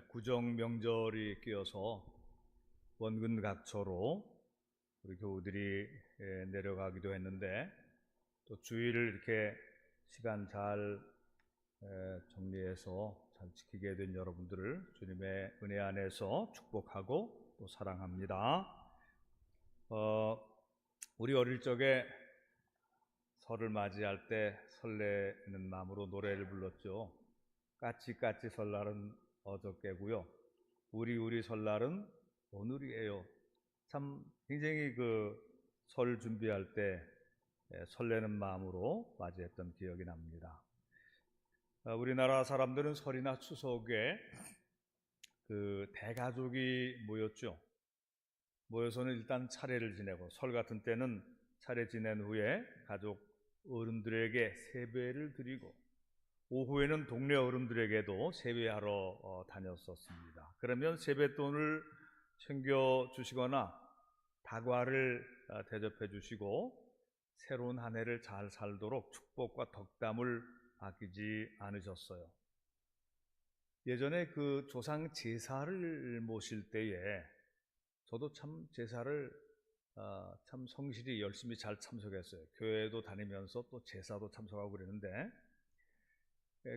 구정 명절이 끼어서 원근 각처로 우리 교우들이 내려가기도 했는데, 또 주의를 이렇게 시간 잘 정리해서 잘 지키게 된 여러분들을 주님의 은혜 안에서 축복하고 또 사랑합니다. 우리 어릴 적에 설을 맞이할 때 설레는 마음으로 노래를 불렀죠. 까치까치 설날은 어저께고요, 우리 설날은 오늘이에요. 참 굉장히 설 준비할 때 설레는 마음으로 맞이했던 기억이 납니다. 우리나라 사람들은 설이나 추석에 대가족이 모였죠. 모여서는 일단 차례를 지내고, 설 같은 때는 차례 지낸 후에 가족 어른들에게 세배를 드리고, 오후에는 동네 어른들에게도 세배하러 다녔었습니다. 그러면 세뱃돈을 챙겨주시거나 다과를 대접해 주시고, 새로운 한 해를 잘 살도록 축복과 덕담을 아끼지 않으셨어요. 예전에 조상 제사를 모실 때에 저도 참 제사를 참 성실히 열심히 잘 참석했어요. 교회도 다니면서 또 제사도 참석하고 그랬는데,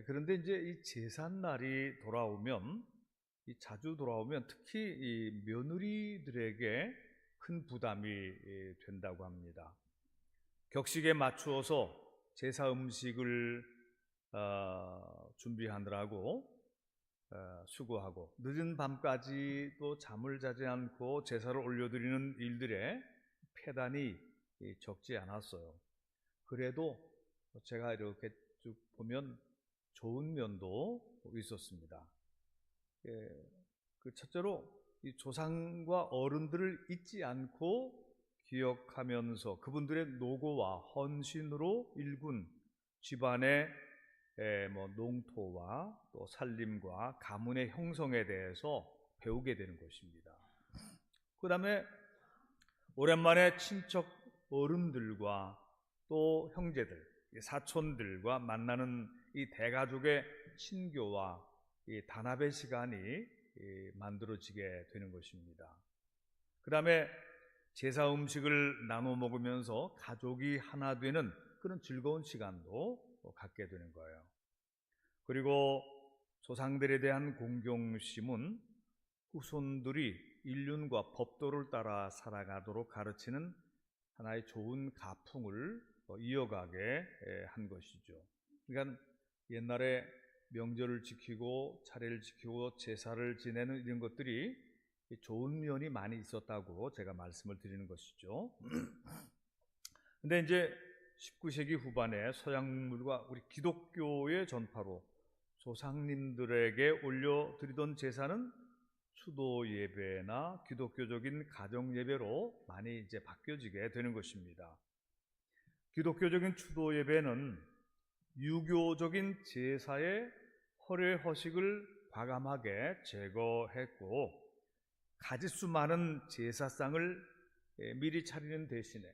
그런데 이제 이 제삿날이 돌아오면, 자주 돌아오면 특히 이 며느리들에게 큰 부담이 된다고 합니다. 격식에 맞추어서 제사 음식을 준비하느라고 수고하고, 늦은 밤까지도 잠을 자지 않고 제사를 올려드리는 일들에 폐단이 적지 않았어요. 그래도 제가 이렇게 쭉 보면 좋은 면도 있었습니다. 첫째로 이 조상과 어른들을 잊지 않고 기억하면서 그분들의 노고와 헌신으로 일군 집안의 농토와 또 살림과 가문의 형성에 대해서 배우게 되는 것입니다. 그 다음에 오랜만에 친척 어른들과 또 형제들, 사촌들과 만나는 이 대가족의 친교와 이 단합의 시간이 만들어지게 되는 것입니다. 그 다음에 제사 음식을 나눠 먹으면서 가족이 하나 되는 그런 즐거운 시간도 갖게 되는 거예요. 그리고 조상들에 대한 공경심은 후손들이 인륜과 법도를 따라 살아가도록 가르치는 하나의 좋은 가풍을 이어가게 한 것이죠. 그러니까 옛날에 명절을 지키고 차례를 지키고 제사를 지내는 이런 것들이 좋은 면이 많이 있었다고 제가 말씀을 드리는 것이죠. 근데 이제 19세기 후반에 서양 문물과 우리 기독교의 전파로 조상님들에게 올려드리던 제사는 수도 예배나 기독교적인 가정 예배로 많이 이제 바뀌어지게 되는 것입니다. 기독교적인 추도 예배는 유교적인 제사의 허례허식을 과감하게 제거했고, 가짓수 많은 제사상을 미리 차리는 대신에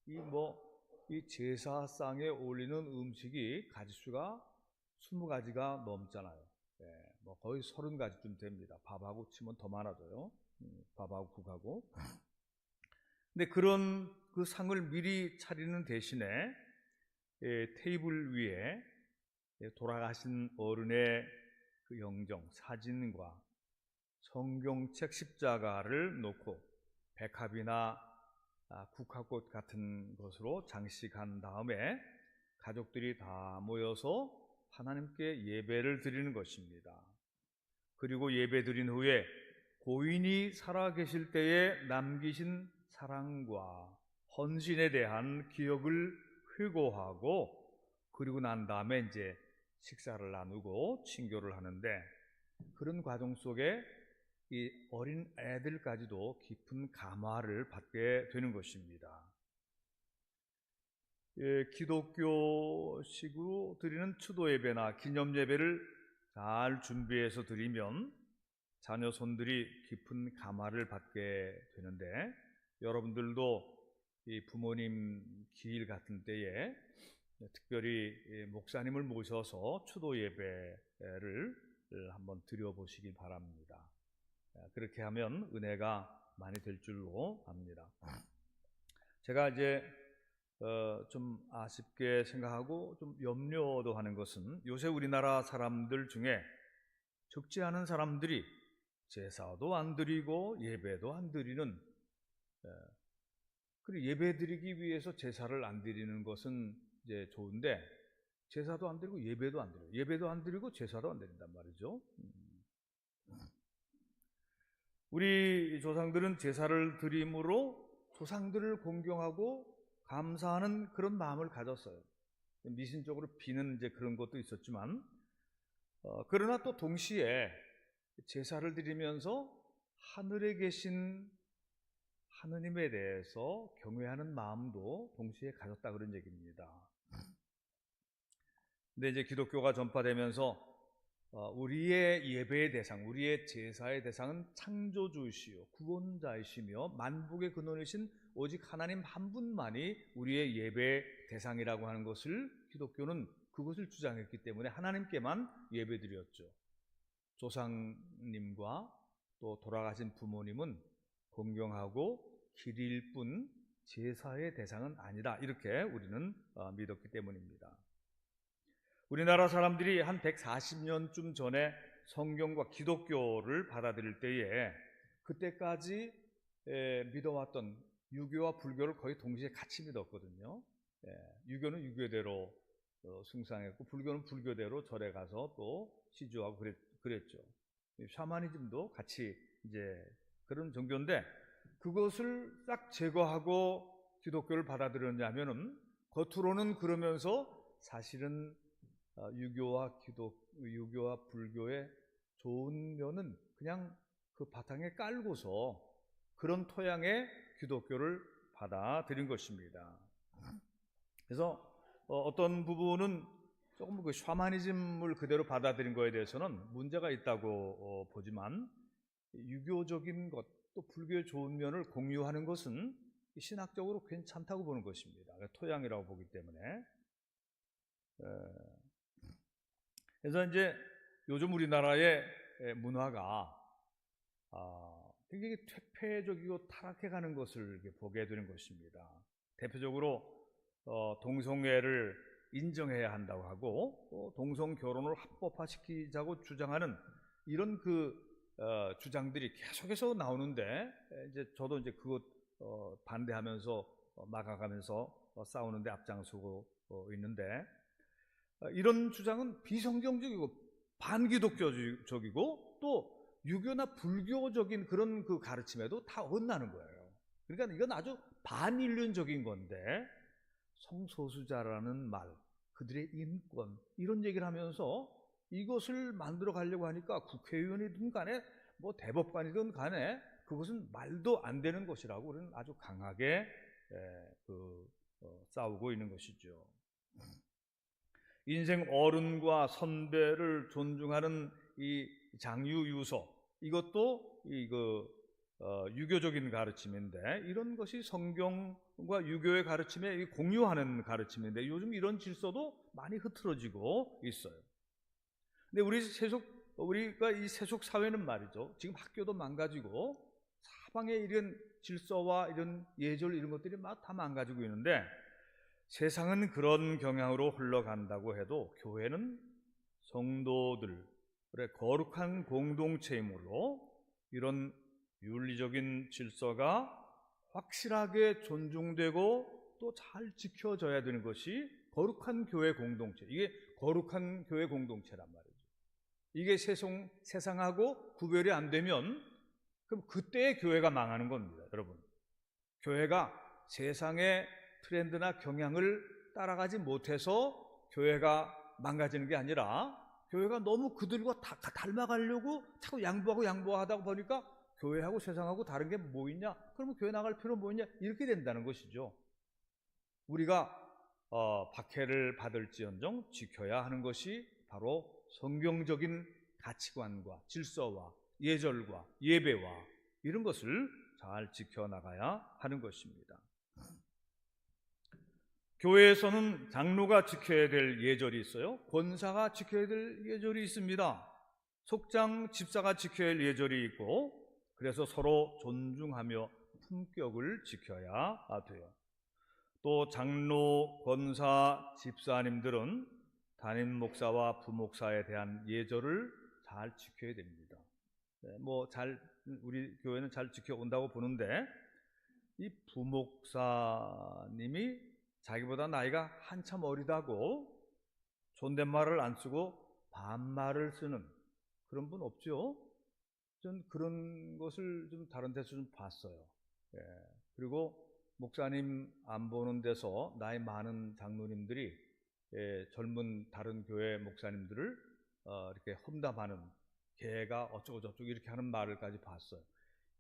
이 제사상에 올리는 음식이 가짓수가 20가지가 넘잖아요. 거의 30가지쯤 됩니다. 밥하고 치면 더 많아져요. 밥하고 국하고. 근데 그런 상을 미리 차리는 대신에 테이블 위에 돌아가신 어른의 영정, 사진과 성경책, 십자가를 놓고 백합이나 국화꽃 같은 것으로 장식한 다음에 가족들이 다 모여서 하나님께 예배를 드리는 것입니다. 그리고 예배 드린 후에 고인이 살아계실 때에 남기신 사랑과 헌신에 대한 기억을 회고하고, 그리고 난 다음에 이제 식사를 나누고 친교를 하는데, 그런 과정 속에 이 어린 애들까지도 깊은 감화를 받게 되는 것입니다. 기독교식으로 드리는 추도 예배나 기념 예배를 잘 준비해서 드리면 자녀 손들이 깊은 감화를 받게 되는데, 여러분들도 이 부모님 기일 같은 때에 특별히 목사님을 모셔서 추도 예배를 한번 드려보시기 바랍니다. 그렇게 하면 은혜가 많이 될 줄로 압니다. 제가 이제 좀 아쉽게 생각하고 좀 염려도 하는 것은 요새 우리나라 사람들 중에 적지 않은 사람들이 제사도 안 드리고 예배도 안 드리는, 그리고 예배 드리기 위해서 제사를 안 드리는 것은 이제 좋은데 제사도 안 드리고 예배도 안 드리고 예배도 안 드리고 제사도 안 드린단 말이죠. 우리 조상들은 제사를 드림으로 조상들을 공경하고 감사하는 그런 마음을 가졌어요. 미신적으로 비는 이제 그런 것도 있었지만, 그러나 또 동시에 제사를 드리면서 하늘에 계신 하느님에 대해서 경외하는 마음도 동시에 가졌다 그런 얘기입니다. 근데 이제 기독교가 전파되면서 우리의 예배의 대상, 우리의 제사의 대상은 창조주이시요 구원자이시며 만복의 근원이신 오직 하나님 한 분만이 우리의 예배의 대상이라고 하는 것을, 기독교는 그것을 주장했기 때문에 하나님께만 예배드렸죠. 조상님과 또 돌아가신 부모님은 공경하고 기릴 뿐 제사의 대상은 아니다, 이렇게 우리는 믿었기 때문입니다. 우리나라 사람들이 한 140년쯤 전에 성경과 기독교를 받아들일 때에 그때까지 믿어왔던 유교와 불교를 거의 동시에 같이 믿었거든요. 유교는 유교대로 숭상했고 불교는 불교대로 절에 가서 또 시주하고 그랬죠. 샤머니즘도 같이 이제 그런 종교인데, 그것을 싹 제거하고 기독교를 받아들였냐면은 겉으로는 그러면서 사실은 유교와 불교의 좋은 면은 그냥 그 바탕에 깔고서 그런 토양의 기독교를 받아들인 것입니다. 그래서 어떤 부분은 조금 그 샤머니즘을 그대로 받아들인 거에 대해서는 문제가 있다고 보지만, 유교적인 것 또 불교의 좋은 면을 공유하는 것은 신학적으로 괜찮다고 보는 것입니다. 토양이라고 보기 때문에. 그래서 이제 요즘 우리나라의 문화가 굉장히 퇴폐적이고 타락해가는 것을 보게 되는 것입니다. 대표적으로 동성애를 인정해야 한다고 하고 또 동성 결혼을 합법화시키자고 주장하는 이런 주장들이 계속해서 나오는데, 이제 저도 이제 그것 반대하면서 막아가면서 싸우는데 앞장서고 있는데, 이런 주장은 비성경적이고 반기독교적이고 또 유교나 불교적인 그런 그 가르침에도 다 어긋나는 거예요. 그러니까 이건 아주 반인륜적인 건데, 성소수자라는 말, 그들의 인권, 이런 얘기를 하면서 이것을 만들어 가려고 하니까 국회의원이든 간에 뭐 대법관이든 간에 그것은 말도 안 되는 것이라고 우리는 아주 강하게 싸우고 있는 것이죠. 인생 어른과 선배를 존중하는 이 장유유서, 이것도 유교적인 가르침인데, 이런 것이 성경과 유교의 가르침에 공유하는 가르침인데 요즘 이런 질서도 많이 흐트러지고 있어요. 근데 우리가 이 세속 사회는 말이죠, 지금 학교도 망가지고 사방에 이런 질서와 이런 예절 이런 것들이 막 다 망가지고 있는데, 세상은 그런 경향으로 흘러간다고 해도 교회는 성도들의 거룩한 공동체이므로 이런 윤리적인 질서가 확실하게 존중되고 또 잘 지켜져야 되는 것이 거룩한 교회 공동체, 이게 거룩한 교회 공동체란 말이죠. 이게 세상하고 구별이 안 되면 그럼 그때의 교회가 망하는 겁니다. 여러분, 교회가 세상의 트렌드나 경향을 따라가지 못해서 교회가 망가지는 게 아니라, 교회가 너무 그들과 다 닮아가려고 자꾸 양보하다 보니까 교회하고 세상하고 다른 게 뭐 있냐? 그러면 교회 나갈 필요 뭐 있냐? 이렇게 된다는 것이죠. 우리가 박해를 받을지언정 지켜야 하는 것이 바로 성경적인 가치관과 질서와 예절과 예배와 이런 것을 잘 지켜나가야 하는 것입니다. 교회에서는 장로가 지켜야 될 예절이 있어요. 권사가 지켜야 될 예절이 있습니다. 속장 집사가 지켜야 할 예절이 있고, 그래서 서로 존중하며 품격을 지켜야 돼요. 또 장로, 권사, 집사님들은 담임 목사와 부목사에 대한 예절을 잘 지켜야 됩니다. 우리 교회는 잘 지켜온다고 보는데, 이 부목사님이 자기보다 나이가 한참 어리다고 존댓말을 안 쓰고 반말을 쓰는 그런 분 없죠? 전 그런 것을 좀 다른 데서 좀 봤어요. 그리고 목사님 안 보는 데서 나이 많은 장로님들이 젊은 다른 교회 목사님들을 이렇게 험담하는, 걔가 어쩌고 저쩌고 이렇게 하는 말을까지 봤어요.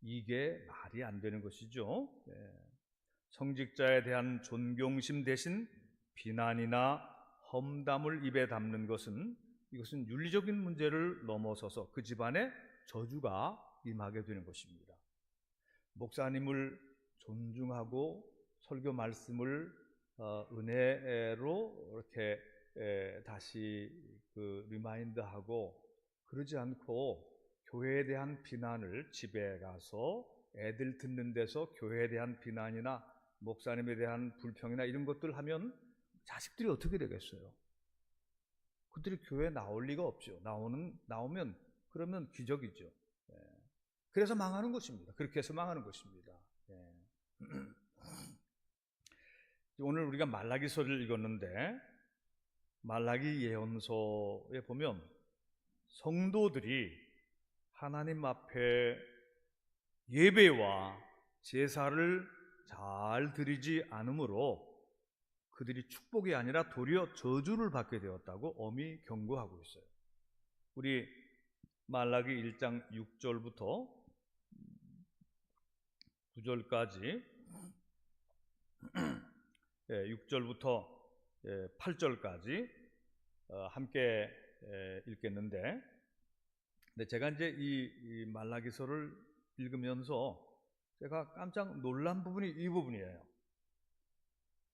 이게 말이 안 되는 것이죠. 성직자에 대한 존경심 대신 비난이나 험담을 입에 담는 것은, 이것은 윤리적인 문제를 넘어서서 그 집안에 저주가 임하게 되는 것입니다. 목사님을 존중하고 설교 말씀을 은혜로 이렇게 다시 리마인드하고, 그러지 않고 교회에 대한 비난을 집에 가서 애들 듣는 데서 교회에 대한 비난이나 목사님에 대한 불평이나 이런 것들 하면 자식들이 어떻게 되겠어요? 그들이 교회에 나올 리가 없죠. 나오면 그러면 기적이죠. 그래서 망하는 것입니다. 그렇게 해서 망하는 것입니다. 오늘 우리가 말라기서를 읽었는데, 말라기 예언서에 보면 성도들이 하나님 앞에 예배와 제사를 잘 드리지 않으므로 그들이 축복이 아니라 도리어 저주를 받게 되었다고 엄히 경고하고 있어요. 우리 말라기 1장 6절부터 9절까지 6절부터 8절까지 함께 읽겠는데, 제가 이제 이 말라기서를 읽으면서 제가 깜짝 놀란 부분이 이 부분이에요.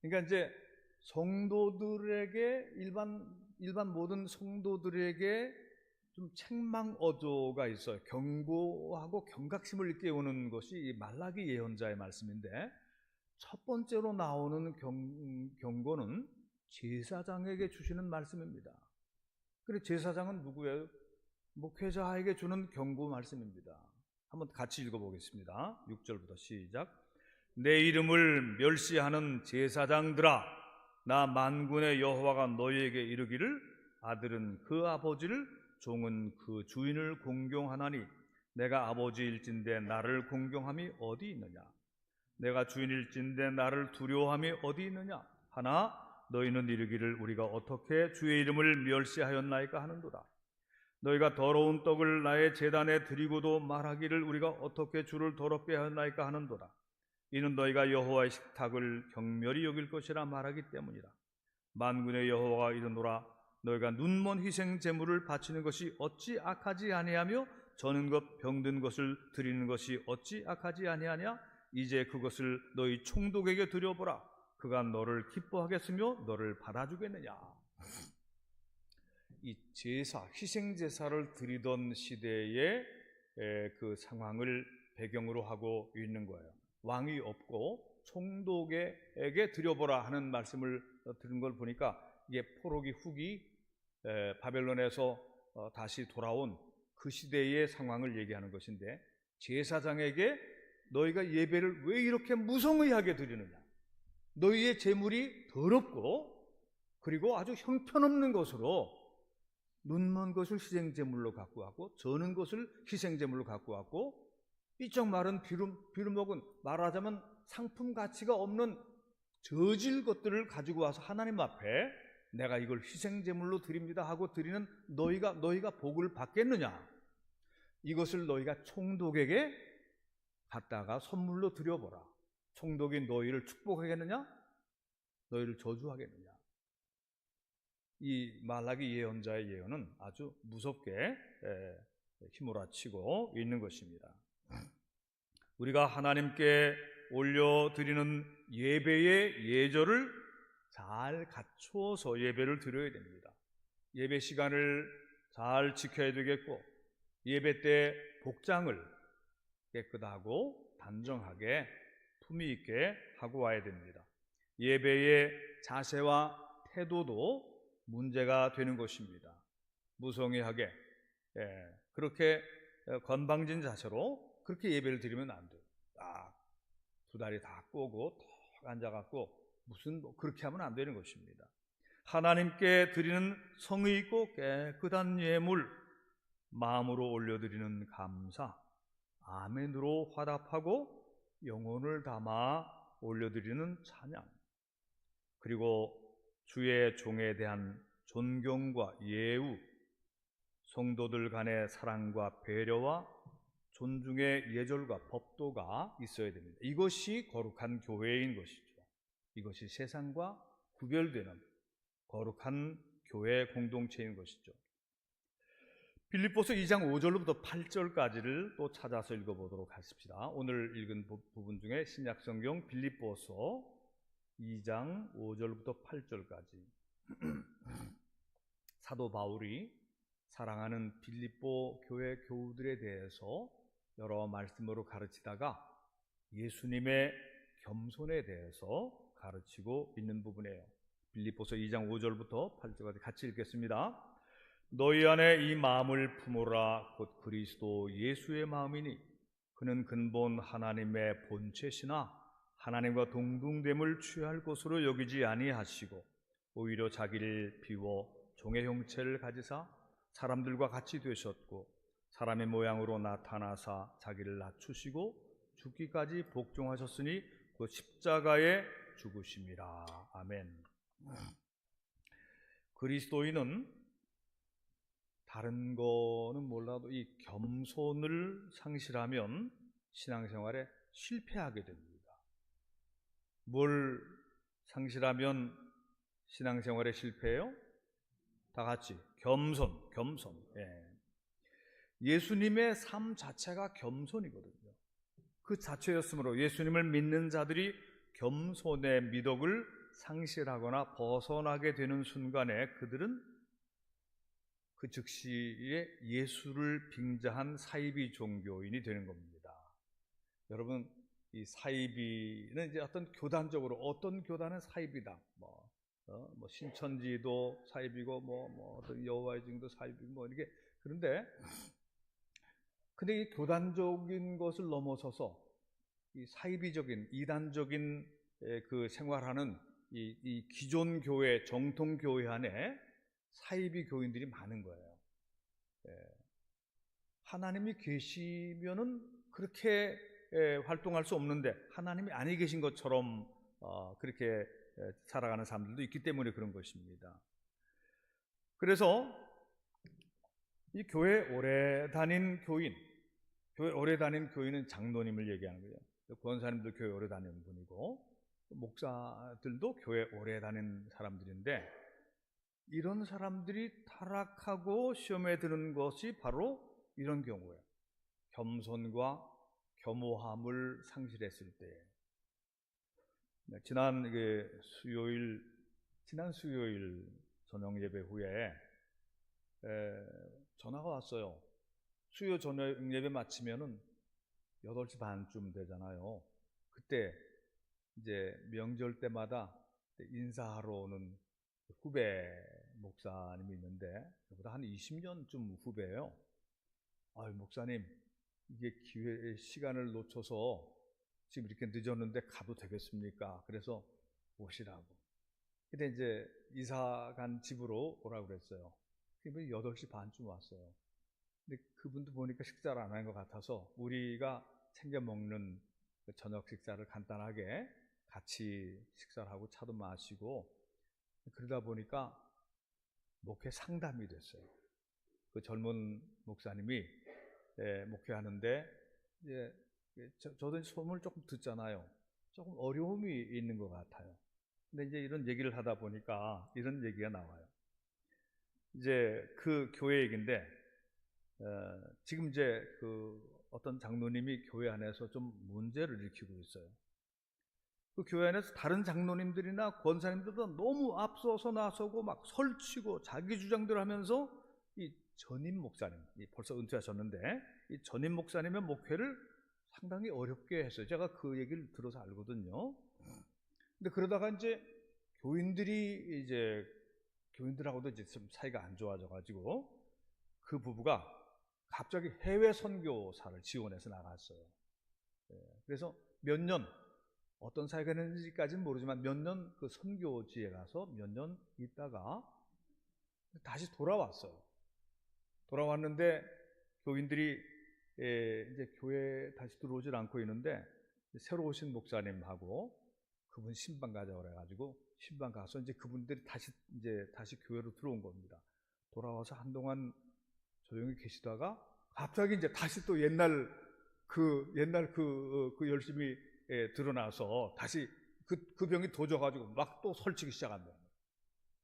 그러니까 이제 성도들에게, 일반 모든 성도들에게 좀 책망어조가 있어요. 경고하고 경각심을 일깨우는 것이 이 말라기 예언자의 말씀인데, 첫 번째로 나오는 경고는 제사장에게 주시는 말씀입니다. 그리고 제사장은 누구예요? 목회자에게 주는 경고 말씀입니다. 한번 같이 읽어보겠습니다. 6절부터 시작. 내 이름을 멸시하는 제사장들아, 나 만군의 여호와가 너희에게 이르기를, 아들은 그 아버지를, 종은 그 주인을 공경하나니 내가 아버지일진데 나를 공경함이 어디 있느냐? 내가 주인일진데 나를 두려워함이 어디 있느냐? 하나 너희는 이르기를, 우리가 어떻게 주의 이름을 멸시하였나이까 하는도다. 너희가 더러운 떡을 나의 제단에 드리고도 말하기를, 우리가 어떻게 주를 더럽게 하였나이까 하는도다. 이는 너희가 여호와의 식탁을 경멸히 여길 것이라 말하기 때문이라. 만군의 여호와가 이르노라, 너희가 눈먼 희생 제물을 바치는 것이 어찌 악하지 아니하며 저는 것 병든 것을 드리는 것이 어찌 악하지 아니하냐? 이제 그것을 너희 총독에게 드려보라. 그가 너를 기뻐하겠으며 너를 받아주겠느냐? 이 제사, 희생 제사를 드리던 시대의 그 상황을 배경으로 하고 있는 거예요. 왕이 없고 총독에게 드려보라 하는 말씀을 들은 걸 보니까, 이게 포로기 후기 바벨론에서 다시 돌아온 그 시대의 상황을 얘기하는 것인데, 제사장에게 너희가 예배를 왜 이렇게 무성의하게 드리느냐? 너희의 제물이 더럽고 그리고 아주 형편없는 것으로, 눈먼 것을 희생제물로 갖고 왔고 저는 것을 희생제물로 갖고 왔고, 이쪽 말은 비루먹은, 말하자면 상품 가치가 없는 저질 것들을 가지고 와서 하나님 앞에 내가 이걸 희생제물로 드립니다 하고 드리는 너희가 복을 받겠느냐? 이것을 너희가 총독에게 갖다가 선물로 드려보라. 총독이 너희를 축복하겠느냐? 너희를 저주하겠느냐? 이 말라기 예언자의 예언은 아주 무섭게 휘몰아치고 있는 것입니다. 우리가 하나님께 올려드리는 예배의 예절을 잘 갖추어서 예배를 드려야 됩니다. 예배 시간을 잘 지켜야 되겠고, 예배 때 복장을 깨끗하고 단정하게 품위 있게 하고 와야 됩니다. 예배의 자세와 태도도 문제가 되는 것입니다. 무성의하게 그렇게 건방진 자세로 그렇게 예배를 드리면 안 돼요. 두 다리 다 꼬고 턱 앉아갖고 무슨 그렇게 하면 안 되는 것입니다. 하나님께 드리는 성의 있고 깨끗한 예물, 마음으로 올려드리는 감사, 아멘으로 화답하고 영혼을 담아 올려드리는 찬양, 그리고 주의 종에 대한 존경과 예우, 성도들 간의 사랑과 배려와 존중의 예절과 법도가 있어야 됩니다. 이것이 거룩한 교회인 것이죠. 이것이 세상과 구별되는 거룩한 교회 공동체인 것이죠. 빌립보서 2장 5절부터 8절까지를 또 찾아서 읽어보도록 하십시다. 오늘 읽은 부분 중에 신약성경 빌립보서 2장 5절부터 8절까지 사도 바울이 사랑하는 빌립보 교회 교우들에 대해서 여러 말씀으로 가르치다가 예수님의 겸손에 대해서 가르치고 있는 부분이에요. 빌립보서 2장 5절부터 8절까지 같이 읽겠습니다. 너희 안에 이 마음을 품어라. 곧 그리스도 예수의 마음이니 그는 근본 하나님의 본체시나 하나님과 동등됨을 취할 것으로 여기지 아니하시고 오히려 자기를 비워 종의 형체를 가지사 사람들과 같이 되셨고 사람의 모양으로 나타나사 자기를 낮추시고 죽기까지 복종하셨으니 그 십자가에 죽으심이라. 아멘. 그리스도인은 다른 거는 몰라도 이 겸손을 상실하면 신앙생활에 실패하게 됩니다. 뭘 상실하면 신앙생활에 실패해요? 다 같이 겸손. 예수님의 삶 자체가 겸손이거든요. 그 자체였으므로 예수님을 믿는 자들이 겸손의 미덕을 상실하거나 벗어나게 되는 순간에 그들은 그 즉시에 예수를 빙자한 사이비 종교인이 되는 겁니다. 여러분, 이 사이비는 이제 어떤 교단적으로 어떤 교단은 사이비다. 뭐 신천지도 사이비고 어떤 여호와의 증도 사이비고 이렇게 그런데 근데 이 교단적인 것을 넘어서서 이 사이비적인 이단적인 그 생활하는 이 기존 교회 정통 교회 안에 사이비 교인들이 많은 거예요. 하나님이 계시면은 그렇게 활동할 수 없는데 하나님이 아니 계신 것처럼 그렇게 살아가는 사람들도 있기 때문에 그런 것입니다. 그래서 이 교회 오래 다닌 교인은 장로님을 얘기하는 거예요. 권사님도 교회 오래 다니는 분이고 목사들도 교회 오래 다닌 사람들인데 이런 사람들이 타락하고 시험에 드는 것이 바로 이런 경우예요. 겸손과 겸허함을 상실했을 때. 지난 수요일 저녁 예배 후에 전화가 왔어요. 수요 저녁 예배 마치면은 8시 반쯤 되잖아요. 그때 이제 명절 때마다 인사하러 오는 후배 목사님이 있는데 저보다 한 20년쯤 후배예요. 목사님, 이게 기회 시간을 놓쳐서 지금 이렇게 늦었는데 가도 되겠습니까? 그래서 오시라고. 근데 이제 이사 간 집으로 오라고 그랬어요. 그분이 8시 반쯤 왔어요. 근데 그분도 보니까 식사를 안 한 것 같아서 우리가 챙겨 먹는 저녁 식사를 간단하게 같이 식사를 하고 차도 마시고 그러다 보니까 목회 상담이 됐어요. 그 젊은 목사님이 목회하는데 저도 소문을 조금 듣잖아요. 조금 어려움이 있는 것 같아요. 근데 이제 이런 얘기를 하다 보니까 이런 얘기가 나와요. 이제 그 교회 얘기인데 지금 이제 그 어떤 장로님이 교회 안에서 좀 문제를 일으키고 있어요. 그 교회 안에서 다른 장로님들이나 권사님들도 너무 앞서서 나서고 막 설치고 자기 주장들 하면서 이 전임 목사님, 벌써 은퇴하셨는데 이 전임 목사님의 목회를 상당히 어렵게 했어요. 제가 그 얘기를 들어서 알거든요. 근데 그러다가 이제 교인들하고도 이제 좀 사이가 안 좋아져가지고 그 부부가 갑자기 해외 선교사를 지원해서 나갔어요. 그래서 몇 년, 어떤 사이가 됐는지까지는 모르지만 몇 년 그 선교지에 가서 몇 년 있다가 다시 돌아왔어요. 돌아왔는데 교인들이 이제 교회에 다시 들어오질 않고 있는데 새로 오신 목사님하고 그분 신방 가자고 그래가지고 신방 가서 이제 그분들이 다시 교회로 들어온 겁니다. 돌아와서 한동안 조용히 계시다가 갑자기 이제 다시 또 옛날 그 열심히 드러나서 다시 그 병이 도져가지고 막 또 설치기 시작한다.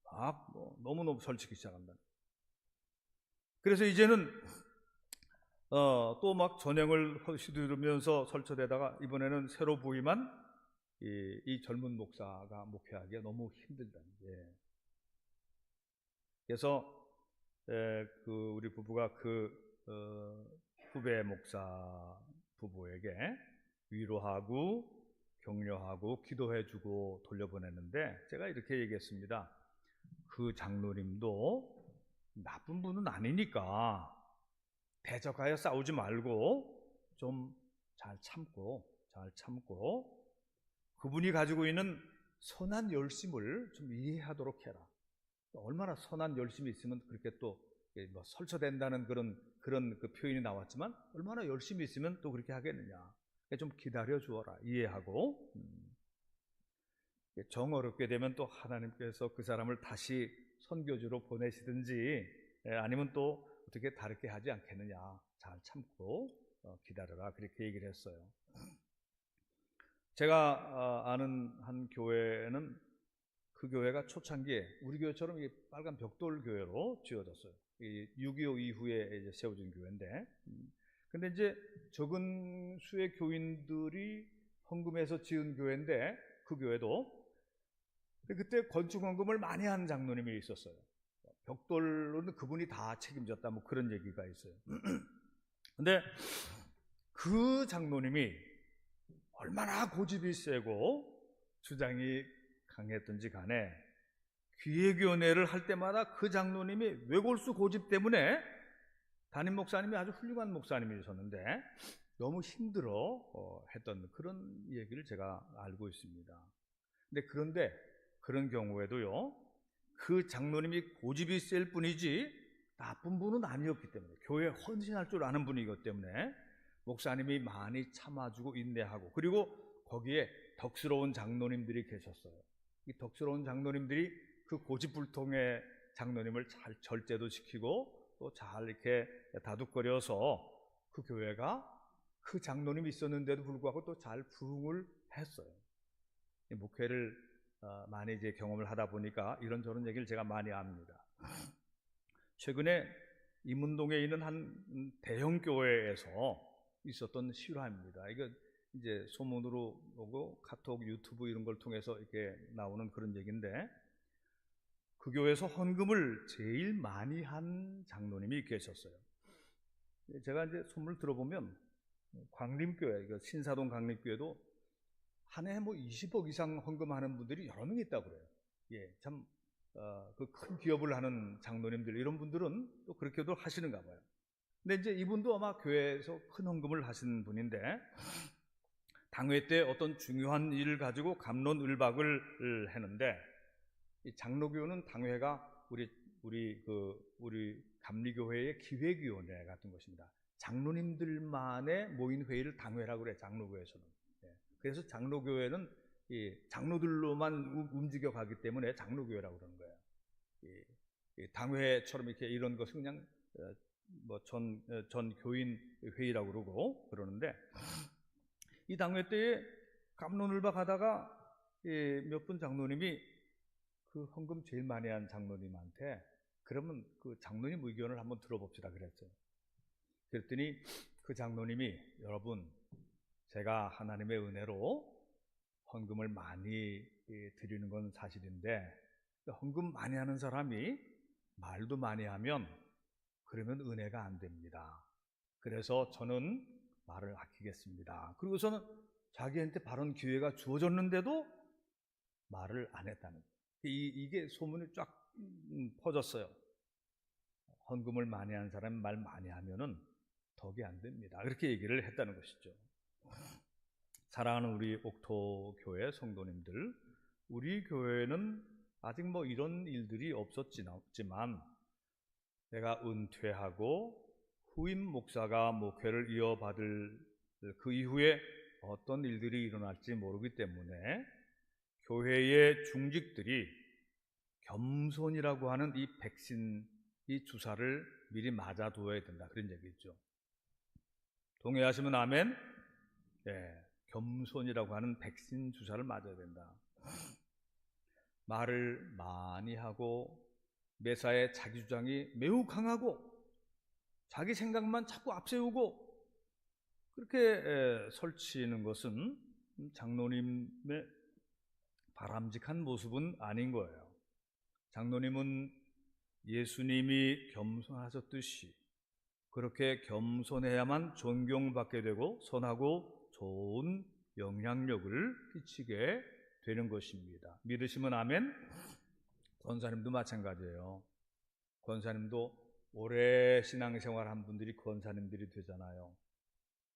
막 너무너무 설치기 시작한다. 그래서 이제는 또 막 전형을 휘두르면서 설쳐대다가 이번에는 새로 부임한 이 젊은 목사가 목회하기가 너무 힘들다는 게. 그래서 우리 부부가 후배 목사 부부에게 위로하고 격려하고 기도해주고 돌려보냈는데 제가 이렇게 얘기했습니다. 그 장로님도 나쁜 분은 아니니까 대적하여 싸우지 말고 좀 잘 참고 그분이 가지고 있는 선한 열심을 좀 이해하도록 해라. 얼마나 선한 열심이 있으면 그렇게 또 설쳐된다는 그런 그 표현이 나왔지만 얼마나 열심히 있으면 또 그렇게 하겠느냐. 좀 기다려 주어라. 이해하고. 정 어렵게 되면 또 하나님께서 그 사람을 다시 선교지로 보내시든지 아니면 또 어떻게 다르게 하지 않겠느냐. 잘 참고 기다려라. 그렇게 얘기를 했어요. 제가 아는 한 교회는 그 교회가 초창기에 우리 교회처럼 빨간 벽돌 교회로 지어졌어요. 6.25 이후에 이제 세워진 교회인데, 근데 이제 적은 수의 교인들이 헌금해서 지은 교회인데 그 교회도 그때 건축 헌금을 많이 한 장로님이 있었어요. 벽돌로는 그분이 다 책임졌다 뭐 그런 얘기가 있어요. 근데 그 장로님이 얼마나 고집이 세고 주장이 강했던지 간에 기획위원회를 할 때마다 그 장로님이 외골수 고집 때문에 담임 목사님이 아주 훌륭한 목사님이셨는데 너무 힘들어 했던 그런 얘기를 제가 알고 있습니다. 그런데 그런 경우에도요, 그 장로님이 고집이 셀 뿐이지 나쁜 분은 아니었기 때문에, 교회에 헌신할 줄 아는 분이기 때문에 목사님이 많이 참아주고 인내하고, 그리고 거기에 덕스러운 장로님들이 계셨어요. 이 덕스러운 장로님들이 그 고집불통의 장로님을 잘 절제도 시키고 또 잘 이렇게 다독거려서 그 교회가 그 장로님이 있었는데도 불구하고 또 잘 부흥을 했어요. 목회를 많이 이제 경험을 하다 보니까 이런저런 얘기를 제가 많이 합니다. 최근에 임운동에 있는 한 대형 교회에서 있었던 실화입니다. 이거 이제 소문으로 오고 카톡, 유튜브 이런 걸 통해서 이렇게 나오는 그런 얘기인데, 그 교회에서 헌금을 제일 많이 한 장로님이 계셨어요. 제가 이제 소문을 들어보면 광림교회, 신사동 광림교회도 한 해 20억 이상 헌금하는 분들이 여러 명 있다고 그래요. 참 그 큰 기업을 하는 장로님들 이런 분들은 또 그렇게도 하시는가 봐요. 근데 이제 이분도 아마 교회에서 큰 헌금을 하신 분인데, 당회 때 어떤 중요한 일을 가지고 갑론을박을 했는데, 이 장로교는 당회가 우리 감리교회의 기획위원회 같은 것입니다. 장로님들만의 모인 회의를 당회라고 그래요. 장로교회에서는. 그래서 장로교회는 이 장로들로만 움직여 가기 때문에 장로교회라고 그러는 거예요. 이 당회처럼 이렇게 이런 것은 그냥 전 교인 회의라고 그러고 그러는데, 이 당회 때에 갑론을박 하다가 몇 분 장로님이 그 헌금 제일 많이 한 장로님한테 그러면 그 장로님 의견을 한번 들어봅시다 그랬어요. 그랬더니 그 장로님이, 여러분, 제가 하나님의 은혜로 헌금을 많이 드리는 건 사실인데 헌금 많이 하는 사람이 말도 많이 하면 그러면 은혜가 안 됩니다. 그래서 저는 말을 아끼겠습니다. 그리고서는 자기한테 바른 기회가 주어졌는데도 말을 안 했다는 거예요. 이게 소문이 쫙 퍼졌어요. 헌금을 많이 한 사람이 말 많이 하면은 덕이 안 됩니다. 그렇게 얘기를 했다는 것이죠. 사랑하는 우리 옥토교회 성도님들, 우리 교회는 아직 뭐 이런 일들이 없었지만 내가 은퇴하고 후임 목사가 목회를 이어받을 그 이후에 어떤 일들이 일어날지 모르기 때문에 교회의 중직들이 겸손이라고 하는 이 백신, 이 주사를 미리 맞아두어야 된다, 그런 얘기죠. 동의하시면 아멘. 예, 겸손이라고 하는 백신 주사를 맞아야 된다. 말을 많이 하고 매사에 자기 주장이 매우 강하고 자기 생각만 자꾸 앞세우고 그렇게 설치는 것은 장로님의 바람직한 모습은 아닌 거예요. 장로님은 예수님이 겸손하셨듯이 그렇게 겸손해야만 존경받게 되고 선하고 좋은 영향력을 끼치게 되는 것입니다. 믿으시면 아멘. 권사님도 마찬가지예요. 권사님도 오래 신앙생활한 분들이 권사님들이 되잖아요.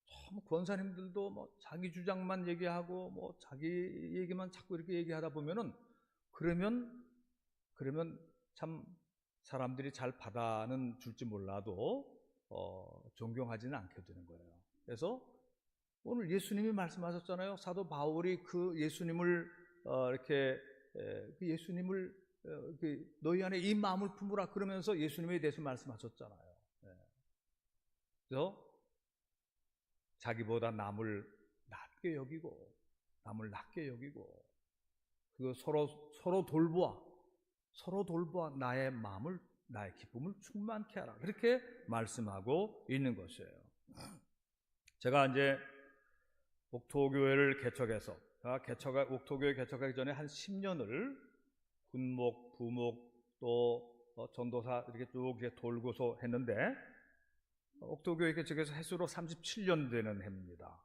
참 권사님들도 뭐 자기 주장만 얘기하고 뭐 자기 얘기만 자꾸 이렇게 얘기하다 보면은 그러면 참 사람들이 잘 받아는 줄지 몰라도 존경하지는 않게 되는 거예요. 그래서 오늘 예수님이 말씀하셨잖아요. 사도 바울이 그 예수님을 이렇게 그 예수님을 너희 안에 이 마음을 품으라 그러면서 예수님에 대해서 말씀하셨잖아요. 그래서 자기보다 남을 낮게 여기고 남을 낮게 여기고 그 서로 돌보아 나의 마음을 나의 기쁨을 충만케 하라, 그렇게 말씀하고 있는 것이에요. 제가 이제 옥토교회를 개척해서 옥토교회 개척하기 전에 한 10년을 군목, 부목 또 전도사 이렇게 쭉 돌고서 했는데 옥토교회 개척해서 해수로 37년 되는 해입니다.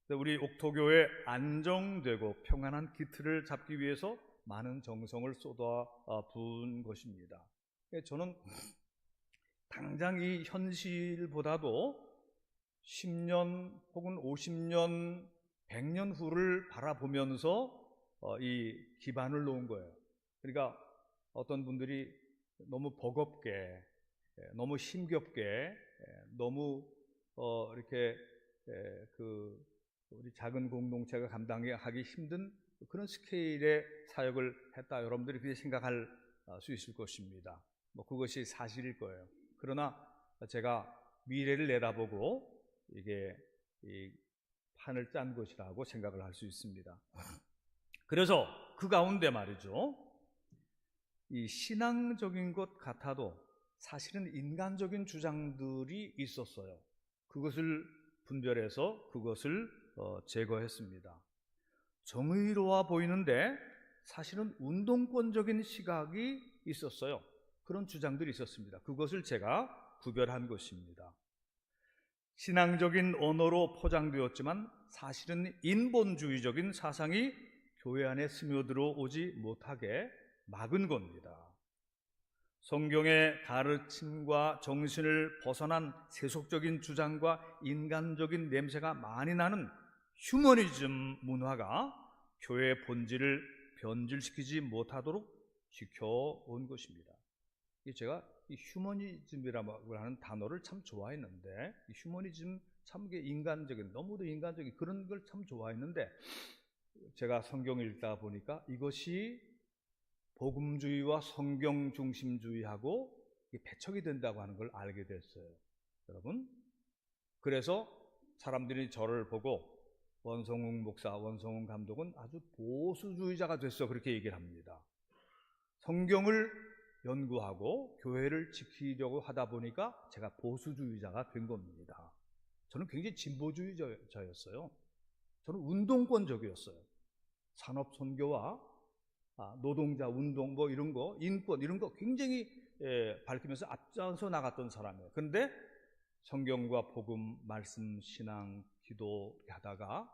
우리 옥토교회 안정되고 평안한 기틀을 잡기 위해서 많은 정성을 쏟아 부은 것입니다. 저는 당장 이 현실보다도 10년 혹은 50년, 100년 후를 바라보면서 이 기반을 놓은 거예요. 그러니까 어떤 분들이 너무 버겁게, 너무 힘겹게, 너무 이렇게 우리 작은 공동체가 감당하기 힘든 그런 스케일의 사역을 했다, 여러분들이 그렇게 생각할 수 있을 것입니다. 뭐 그것이 사실일 거예요. 그러나 제가 미래를 내다보고 이게 이 판을 짠 것이라고 생각을 할 수 있습니다. 그래서 그 가운데 말이죠, 이 신앙적인 것 같아도 사실은 인간적인 주장들이 있었어요. 그것을 분별해서 그것을 제거했습니다. 정의로워 보이는데 사실은 운동권적인 시각이 있었어요. 그런 주장들이 있었습니다. 그것을 제가 구별한 것입니다. 신앙적인 언어로 포장되었지만 사실은 인본주의적인 사상이 교회 안에 스며들어 오지 못하게 막은 겁니다. 성경의 가르침과 정신을 벗어난 세속적인 주장과 인간적인 냄새가 많이 나는 휴머니즘 문화가 교회의 본질을 변질시키지 못하도록 지켜온 것입니다. 제가 이 휴머니즘이라고 하는 단어를 참 좋아했는데, 이 휴머니즘 참 인간적인, 너무도 인간적인 그런 걸 참 좋아했는데, 제가 성경을 읽다 보니까 이것이 복음주의와 성경 중심주의하고 배척이 된다고 하는 걸 알게 됐어요, 여러분. 그래서 사람들이 저를 보고 원성웅 목사, 원성웅 감독은 아주 보수주의자가 됐어, 그렇게 얘기를 합니다. 성경을 연구하고 교회를 지키려고 하다 보니까 제가 보수주의자가 된 겁니다. 저는 굉장히 진보주의자였어요. 저는 운동권적이었어요. 산업선교와 노동자 운동, 뭐 이런 거, 인권 이런 거 굉장히 밝히면서 앞장서 나갔던 사람이에요. 그런데 성경과 복음, 말씀, 신앙, 기도하다가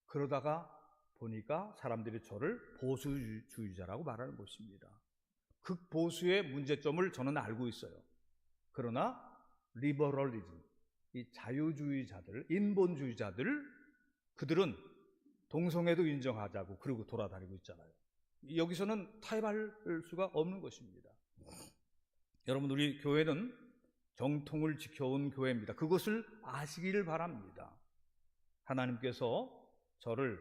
그러다가 보니까 사람들이 저를 보수주의자라고 말하는 것입니다. 극보수의 문제점을 저는 알고 있어요. 그러나 리버럴리즘, 이 자유주의자들, 인본주의자들, 그들은 동성애도 인정하자고 그러고 돌아다니고 있잖아요. 여기서는 타협할 수가 없는 것입니다. 여러분, 우리 교회는 정통을 지켜온 교회입니다. 그것을 아시기를 바랍니다. 하나님께서 저를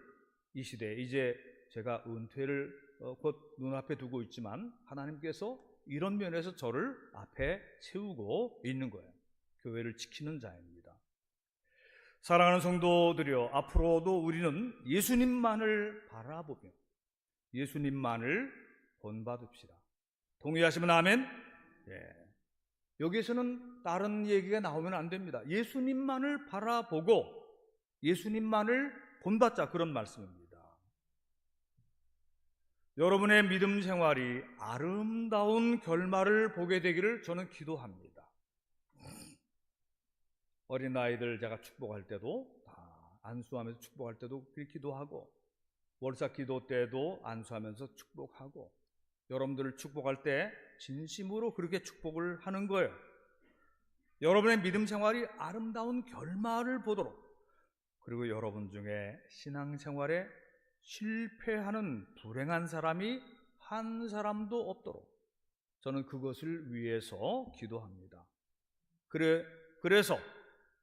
이 시대에, 이제 제가 은퇴를 곧 눈앞에 두고 있지만 하나님께서 이런 면에서 저를 앞에 세우고 있는 거예요. 교회를 지키는 자입니다. 사랑하는 성도들이여, 앞으로도 우리는 예수님만을 바라보며 예수님만을 본받읍시다. 동의하시면 아멘? 예. 여기에서는 다른 얘기가 나오면 안 됩니다. 예수님만을 바라보고 예수님만을 본받자, 그런 말씀입니다. 여러분의 믿음 생활이 아름다운 결말을 보게 되기를 저는 기도합니다. 어린아이들 제가 축복할 때도 다 안수하면서 축복할 때도 그렇게 기도하고, 월삭 기도 때도 안수하면서 축복하고, 여러분들을 축복할 때 진심으로 그렇게 축복을 하는 거예요. 여러분의 믿음 생활이 아름다운 결말을 보도록, 그리고 여러분 중에 신앙생활에 실패하는 불행한 사람이 한 사람도 없도록 저는 그것을 위해서 기도합니다. 그래서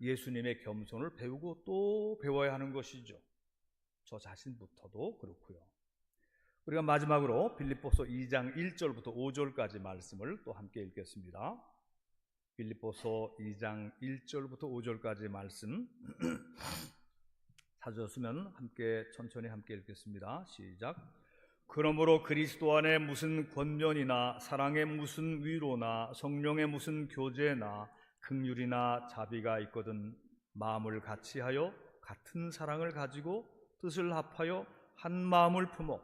예수님의 겸손을 배우고 또 배워야 하는 것이죠. 저 자신부터도 그렇고요. 우리가 마지막으로 빌립보서 2장 1절부터 5절까지 말씀을 또 함께 읽겠습니다. 빌립보서 2장 1절부터 5절까지 말씀 찾으셨으면 함께 천천히 함께 읽겠습니다. 시작. 그러므로 그리스도 안에 무슨 권면이나 사랑의 무슨 위로나 성령의 무슨 교제나 긍휼이나 자비가 있거든 마음을 같이하여 같은 사랑을 가지고 뜻을 합하여 한 마음을 품어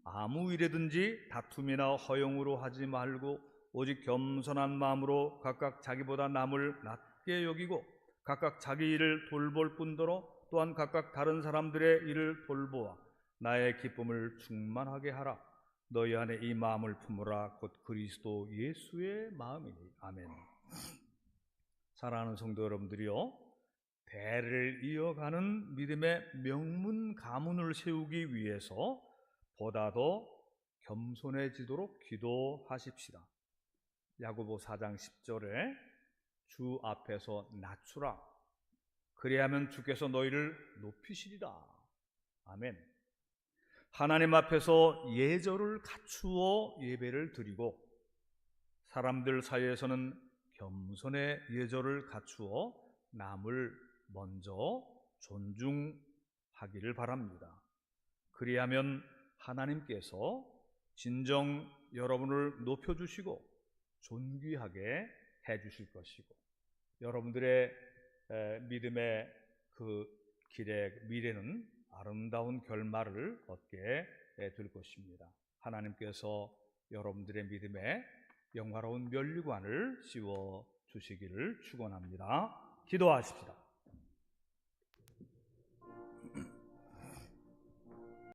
아무 일에든지 다툼이나 허용으로 하지 말고 오직 겸손한 마음으로 각각 자기보다 남을 낮게 여기고 각각 자기 일을 돌볼 뿐더러 또한 각각 다른 사람들의 일을 돌보아 나의 기쁨을 충만하게 하라. 너희 안에 이 마음을 품으라. 곧 그리스도 예수의 마음이니. 아멘. 사랑하는 성도 여러분들이요, 대를 이어가는 믿음의 명문 가문을 세우기 위해서 보다 더 겸손해지도록 기도하십시다. 야고보 4장 10절에 주 앞에서 낮추라. 그리하면 주께서 너희를 높이시리라. 아멘. 하나님 앞에서 예절을 갖추어 예배를 드리고 사람들 사이에서는 겸손의 예절을 갖추어 남을 먼저 존중하기를 바랍니다. 그리하면 하나님께서 진정 여러분을 높여주시고 존귀하게 해주실 것이고 여러분들의 믿음의 그 길의 미래는 아름다운 결말을 얻게 될 것입니다. 하나님께서 여러분들의 믿음에 영화로운 면류관을 씌워 주시기를 축원합니다. 기도하십시다.